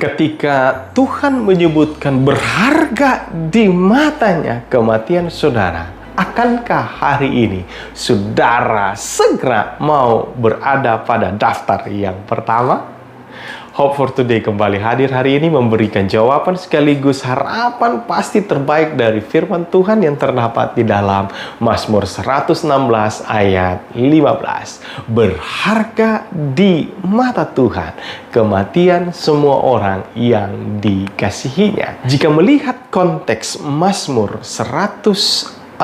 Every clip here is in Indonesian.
Ketika Tuhan menyebutkan berharga di matanya kematian saudara, akankah hari ini saudara segera mau berada pada daftar yang pertama? Hope for Today kembali hadir hari ini memberikan jawaban sekaligus harapan pasti terbaik dari firman Tuhan yang terdapat di dalam Mazmur 116 ayat 15. Berharga di mata Tuhan kematian semua orang yang dikasihinya. Jika melihat konteks Mazmur 116,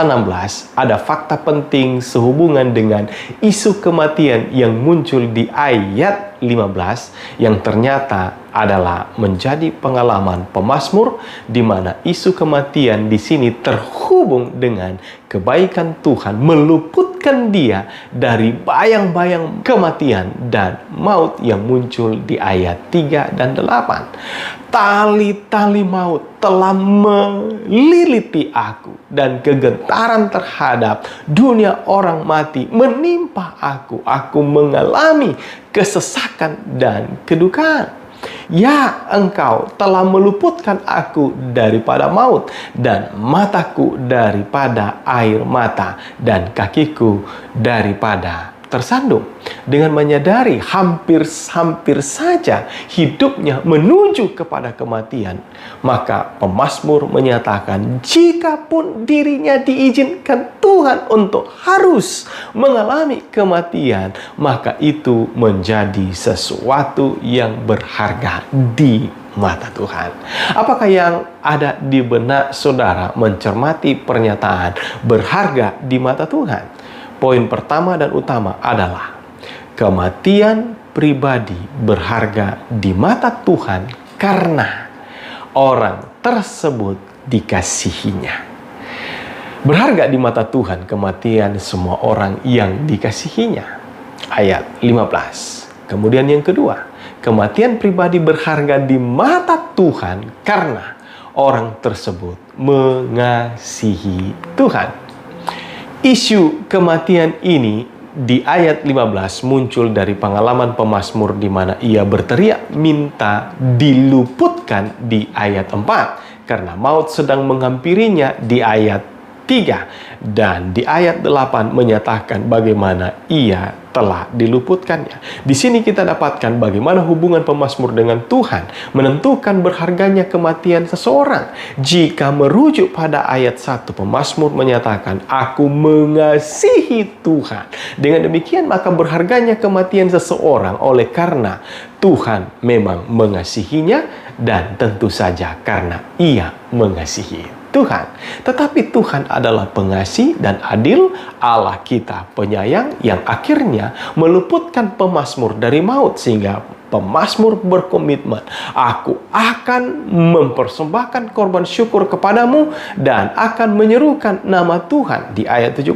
ada fakta penting sehubungan dengan isu kematian yang muncul di ayat 15 yang ternyata adalah menjadi pengalaman pemazmur di mana isu kematian di sini terhubung dengan kebaikan Tuhan meluputkan dia dari bayang-bayang kematian dan maut yang muncul di ayat 3 dan 8. Tali-tali maut telah meliliti aku dan kegentaran terhadap dunia orang mati menimpa aku. Aku mengalami kesesakan dan kedukaan. Ya, Engkau telah meluputkan aku daripada maut dan mataku daripada air mata dan kakiku daripada tersandung. Dengan menyadari hampir saja hidupnya menuju kepada kematian, maka pemazmur menyatakan jikapun dirinya diizinkan Tuhan untuk harus mengalami kematian, maka itu menjadi sesuatu yang berharga di mata Tuhan. Apakah yang ada di benak saudara mencermati pernyataan berharga di mata Tuhan? Poin pertama dan utama adalah kematian pribadi berharga di mata Tuhan karena orang tersebut dikasihinya. Berharga di mata Tuhan kematian semua orang yang dikasihinya. Ayat 15. Kemudian yang kedua, kematian pribadi berharga di mata Tuhan karena orang tersebut mengasihi Tuhan. Isu kematian ini di ayat 15 muncul dari pengalaman pemazmur di mana ia berteriak minta diluputkan di ayat 4 karena maut sedang menghampirinya di ayat 3 dan di ayat 8 menyatakan bagaimana ia telah diluputkannya. Di sini kita dapatkan bagaimana hubungan pemazmur dengan Tuhan menentukan berharganya kematian seseorang. Jika merujuk pada ayat 1, pemazmur menyatakan, aku mengasihi Tuhan. Dengan demikian maka berharganya kematian seseorang oleh karena Tuhan memang mengasihinya dan tentu saja karena ia mengasihi Tuhan. Tetapi Tuhan adalah pengasih dan adil, Allah kita penyayang yang akhirnya meluputkan pemazmur dari maut sehingga pemazmur berkomitmen, aku akan mempersembahkan korban syukur kepadamu dan akan menyerukan nama Tuhan di ayat 17.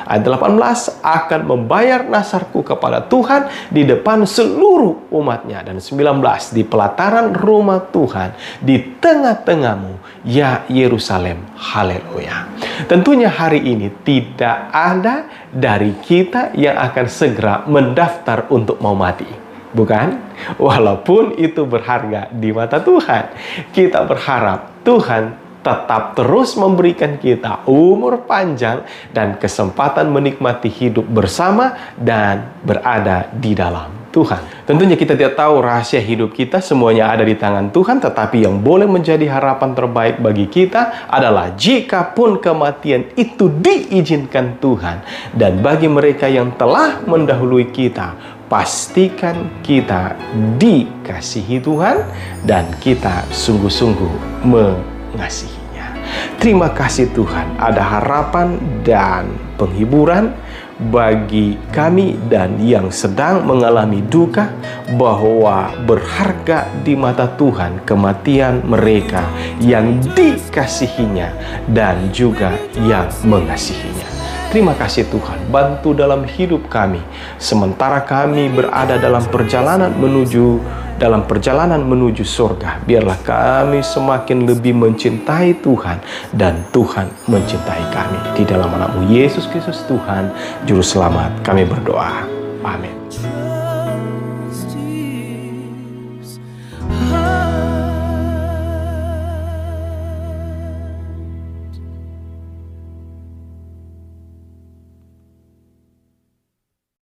Ayat 18, akan membayar nasarku kepada Tuhan di depan seluruh umatnya. Dan 19, di pelataran rumah Tuhan di tengah-tengahmu, ya Yerusalem, haleluya. Tentunya hari ini tidak ada dari kita yang akan segera mendaftar untuk mau mati. Bukan? Walaupun itu berharga di mata Tuhan, kita berharap Tuhan tetap terus memberikan kita umur panjang dan kesempatan menikmati hidup bersama dan berada di dalam Tuhan. Tentunya kita tidak tahu rahasia hidup kita, semuanya ada di tangan Tuhan, tetapi yang boleh menjadi harapan terbaik bagi kita adalah jikapun kematian itu diizinkan Tuhan, dan bagi mereka yang telah mendahului kita, pastikan kita dikasihi Tuhan dan kita sungguh-sungguh mengasihinya. Terima kasih Tuhan, ada harapan dan penghiburan bagi kami dan yang sedang mengalami duka bahwa berharga di mata Tuhan kematian mereka yang dikasihinya dan juga yang mengasihinya. Terima kasih Tuhan, bantu dalam hidup kami sementara kami berada dalam perjalanan menuju surga. Biarlah kami semakin lebih mencintai Tuhan dan Tuhan mencintai kami. Di dalam nama Yesus Kristus Tuhan Juru Selamat kami berdoa. Amin.